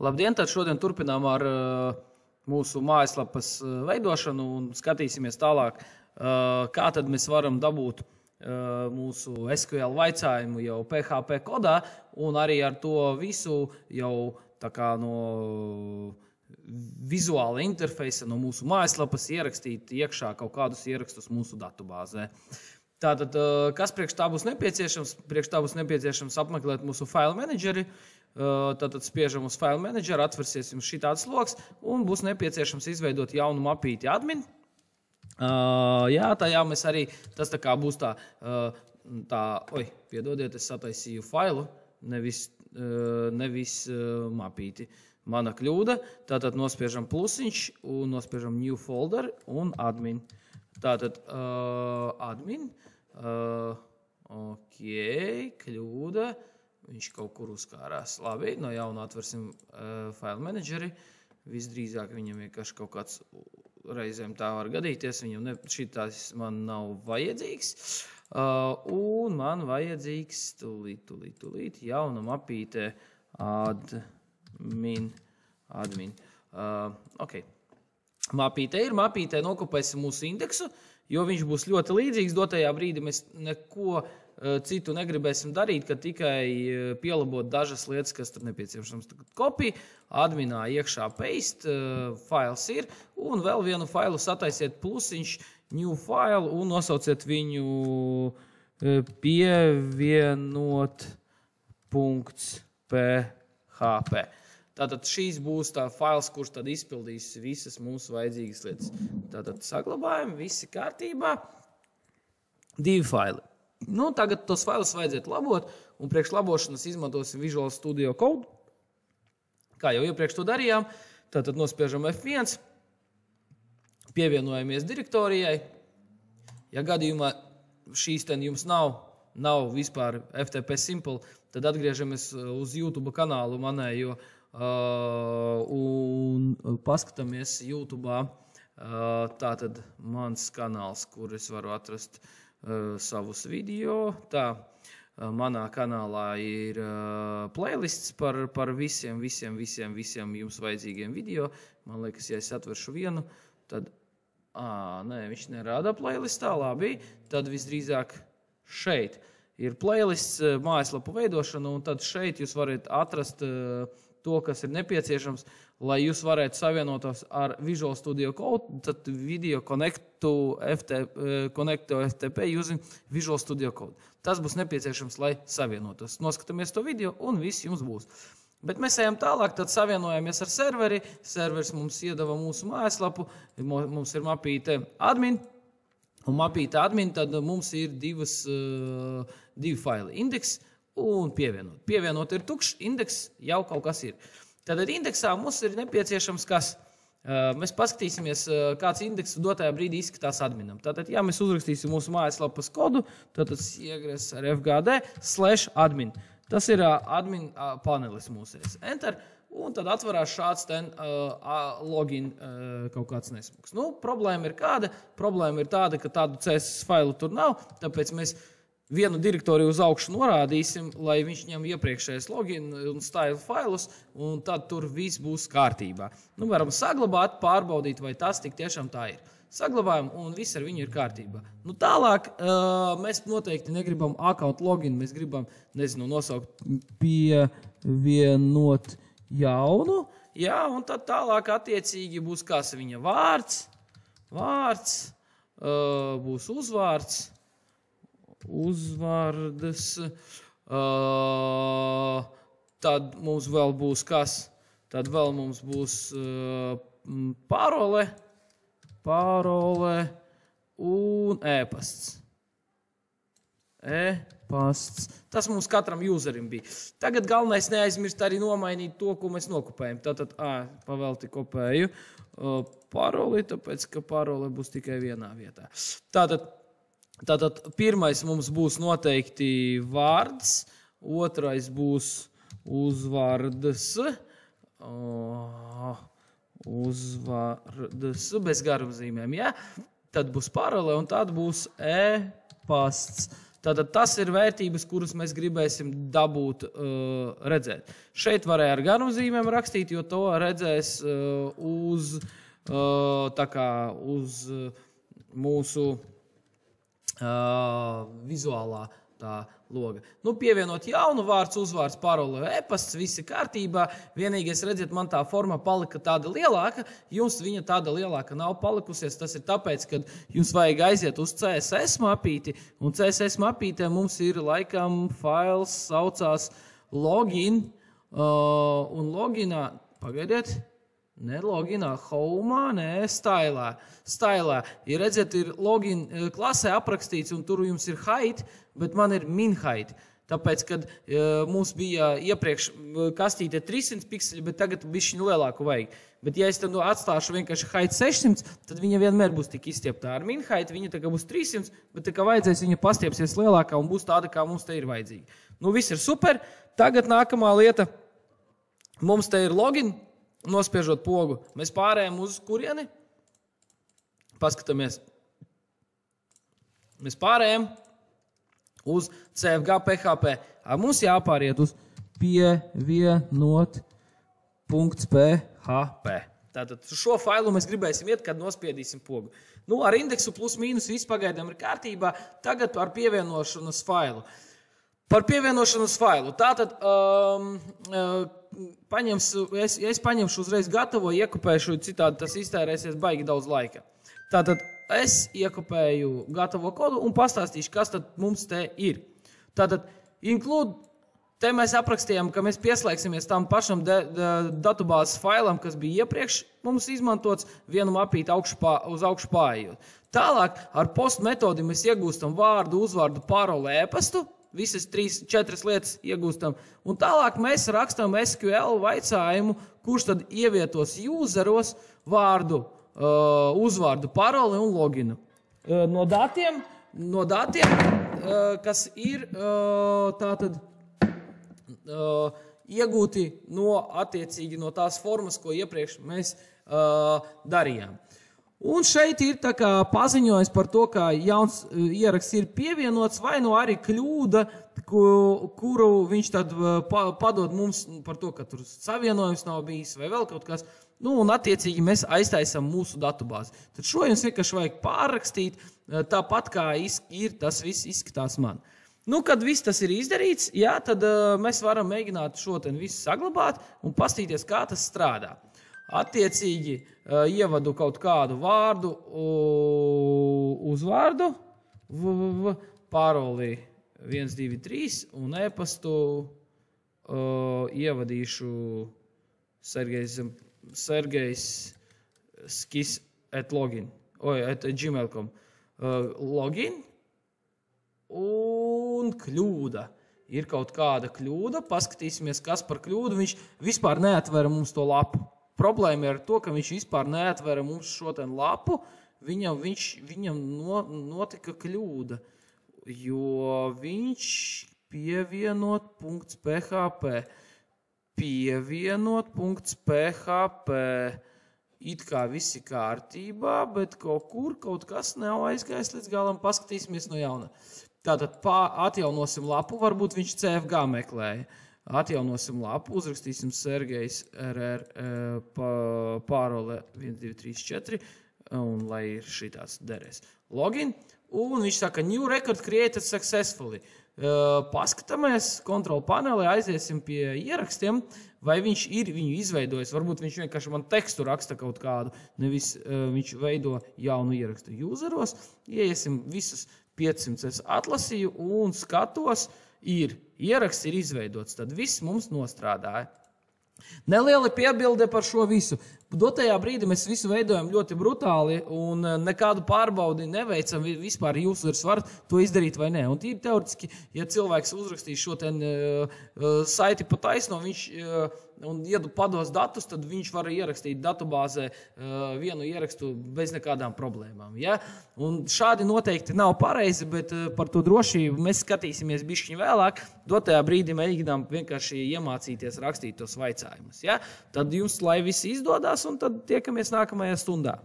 Labdien, tad šodien turpinām ar mūsu mājaslapas veidošanu un skatīsimies tālāk, kā tad mēs varam dabūt mūsu SQL vaicajumu jau PHP kodā un arī ar to visu jau tā kā no vizuāla interfeisa no mūsu mājaslapas ierakstīt iekšā kaut kādus ierakstus mūsu datubāzē. Tātad, kas priekš tā būs nepieciešams? Priekš tā būs nepieciešams apmeklēt mūsu file menedžeri. Tātad spiežam uz file menedžeru, atversies jums šitāds loks un būs nepieciešams izveidot jaunu mapīti admin. Jā, tajā mēs arī, tas tā kā būs piedodiet, es sataisīju failu, nevis mapīti. Mana kļūda, tātad nospiežam plusiņš un nospiežam new folder un admin. Tātad admin, ok, kļūda, viņš kaut kur uzkārās. Labi, no jauna atversim file menedžeri, visdrīzāk viņam vienkārši kaut kāds reizēm tā var gadīties, viņam šitās man nav vajadzīgs, un man vajadzīgs tūlīt, jauna mapīte admin. Ok. Mapītē nokopēsim mūsu indeksu, jo viņš būs ļoti līdzīgs. Dotajā brīdī mēs neko citu negribēsim darīt, kad tikai pielabot dažas lietas, kas tur nepieciešams. Copy, adminā iekšā paste, fails ir, un vēl vienu failu sataisiet plusiņš, new file, un nosauciet viņu pievienot.php. Tātad šīs būs tā fails, kurš tad izpildīs visas mūsu vajadzīgas lietas. Tātad saglabājam, visi kārtībā. 2 faili. Nu, tagad tos failus vajadzētu labot, un priekš labošanas izmantosim Visual Studio Code. Kā jau iepriekš to darījām, tātad nospiežam F1, pievienojamies direktorijai. Ja gadījumā šīs ten jums nav vispār FTP Simple, tad atgriežamies uz YouTube kanālu manējo, un paskatāmies YouTube'ā, tātad mans kanāls, kur es varu atrast savus video. Tā, manā kanālā ir playlists par visiem jums vajadzīgiem video. Man liekas, ja es atveršu vienu, tad, nē, viņš nerāda playlistā, labi, tad visdrīzāk šeit ir playlists, mājaslapu veidošana, un tad šeit jūs varat atrast to, kas ir nepieciešams, lai jūs varētu savienotos ar Visual Studio Code, tad video connect to FTP using Visual Studio Code. Tas būs nepieciešams, lai savienotos. Noskatāmies to video un viss jums būs. Bet mēs ejam tālāk, tad savienojamies ar serveri. Serveris mums iedeva mūsu mājaslapu, mums ir mapīte admin. Un mapīte admin, tad mums ir divi faili, indeks un pievienot. Pievienot ir tukšs, indeks jau kaut kas ir. Tātad indeksā mums ir nepieciešams kas? Mēs paskatīsimies, kāds indeks dotajā brīdī izskatās adminam. Tātad, ja mēs uzrakstīsim mūsu mājaslapas kodu, tātad iegres ar fgd/admin. Tas ir admin panelis mūsēs. Enter. Un tad atvarās šāds login kaut kāds nesmuks. Nu, problēma ir kāda? Problēma ir tāda, ka tādu CSS failu tur nav, tāpēc mēs vienu direktoriju uz augšu norādīsim, lai viņš ņem iepriekšējais login un style failus, un tad tur viss būs kārtībā. Nu, varam saglabāt, pārbaudīt, vai tas tik tiešām tā ir. Saglabājam, un viss ar viņu ir kārtībā. Nu, tālāk mēs noteikti negribam account login, mēs gribam, nosaukt pievienot jaunu, jā, un tad tālāk attiecīgi būs kas viņa vārds, būs uzvārds, tad mums vēl būs kas, tad vēl mums būs parole un e-pasts. Tas mums katram userim bija. Tagad galvenais neaizmirst arī nomainīt to, ko mēs nokopējam. Tātad, pavelti kopēju paroli, tāpēc, ka parole būs tikai vienā vietā. Tātad pirmais mums būs noteikti vārds, otrais būs uzvārds bez garumzīmēm, ja? Tad būs parole un tad būs e-pasts. Tātad tas ir vērtības, kuras mēs gribēsim dabūt redzēt. Šeit varēja ar garumzīmēm rakstīt, jo to redzēs uz mūsu vizuālā tā loga. Pievienot jaunu vārds, uzvārds, parole, e-pasts, viss ir kārtībā. Vienīgais, redziet, man tā forma palika tāda lielāka, jums viņa tāda lielāka nav palikusies. Tas ir tāpēc, ka jums vajag aiziet uz CSS mapīti, un CSS mapītē mums ir laikam fails saucās login, un loginā, pagaidiet, ne loginā, homā, ne, stylā. Stylā, ja redziet, ir login klasē aprakstīts, un tur jums ir height, bet man ir min height. Tāpēc, kad mums bija iepriekš kastīte 300 pikseli, bet tagad bišķiņu lielāku vajag. Bet ja es tad atstāšu vienkārši height 600, tad viņa vienmēr būs tik izstieptā. Ar min height viņa tā kā būs 300, bet tā kā vajadzēs, viņa pastiepsies lielākā un būs tāda, kā mums te ir vajadzīga. Viss ir super. Tagad nākamā lieta. Mums te ir login. Nospiežot pogu, mēs pārējām uz kurieni? Paskatāmies. Mēs pārējām uz CFG PHP. Mums jāpāriet uz pievienot.php. Tātad šo failu mēs gribēsim iet, kad nospiedīsim pogu. Ar indeksu plus mīnus viss pagaidām ir kārtībā. Tagad ar pievienošanas failu. Par pievienošanas failu. Tātad, es paņemšu uzreiz gatavo, iekopēšu, citādi tas iztērēsies baigi daudz laika. Tātad, es iekopēju gatavo kodu un pastāstīšu, kas tad mums te ir. Tātad, include, te mēs aprakstījām, ka mēs pieslēgsimies tam pašam datubāzes failam, kas bija iepriekš mums izmantots, vienu mapīt uz augšu pārējot. Tālāk, ar post metodi mēs iegūstam vārdu, uzvārdu, paroli, e-pastu. Visas 3-4 lietas iegūstam. Un tālāk mēs rakstam SQL vaicājumu, kurš tad ievietos useros vārdu, uzvārdu, paroli un loginu. No datiem, kas ir tātad iegūti attiecīgi no tās formas, ko iepriekš mēs darījām. Un šeit ir tā kā paziņojums par to, ka jauns ieraksts ir pievienots, vai arī kļūda, kuru viņš tad padod mums par to, ka tur savienojums nav bijis vai vēl kaut kas. Un attiecīgi mēs aiztaisam mūsu datubāzi. Tad šo jums vienkārši vajag pārrakstīt, tāpat kā ir tas viss izskatās man. Kad viss tas ir izdarīts, jā, tad mēs varam mēģināt šo ten visu saglabāt un pastīties, kā tas strādā. Attiecīgi ievadu kaut kādu vārdu, uzvārdu, paroli 1, 2, 3 un e-pastu ievadīšu Sergejs skis @gmail.com login un kļūda. Ir kaut kāda kļūda, paskatīsimies, kas par kļūdu. Viņš vispār neatvera mums to lapu. Problēma ir to, ka viņš vispār neatvera mums šo ten lapu, viņam notika kļūda, jo viņš pievienot.php, it kā visi kārtībā, bet kaut kas nav aizgājis līdz galam, paskatīsimies no jauna. Tātad atjaunosim lapu, varbūt viņš CFG meklēja. Atjaunosim lapu, uzrakstīsim Sergejs RR parole 1, 2, 3, 4, un lai ir šitās derēs. Login, un viņš saka, new record created successfully. Paskatāmies, kontrol panelē, aiziesim pie ierakstiem, vai viņš ir viņu izveidojis. Varbūt viņš vienkārši man tekstu raksta kaut kādu, nevis viņš veido jaunu ierakstu useros. Iesim visus 500 es atlasīju un skatos, ieraksts ir izveidots, tad viss mums nostrādāja. Nelieli piebilde par šo visu. Dotajā brīdī mēs visu veidojam ļoti brutāli un nekādu pārbaudi neveicam, vispār users var to izdarīt vai nē. Un tīri teoretiski, ja cilvēks uzrakstīs šo ten saiti pa taisno, viņš un pados datus, tad viņš var ierakstīt datubāzē vienu ierakstu bez nekādām problēmām. Ja? Un šādi noteikti nav pareizi, bet par to drošību mēs skatīsimies bišķiņ vēlāk. Dotajā brīdī mēģinām vienkārši iemācīties rakstīt tos vaicājumus. Ja? Tad jums, lai visi izdodās, un tad tiekamies nākamajā stundā.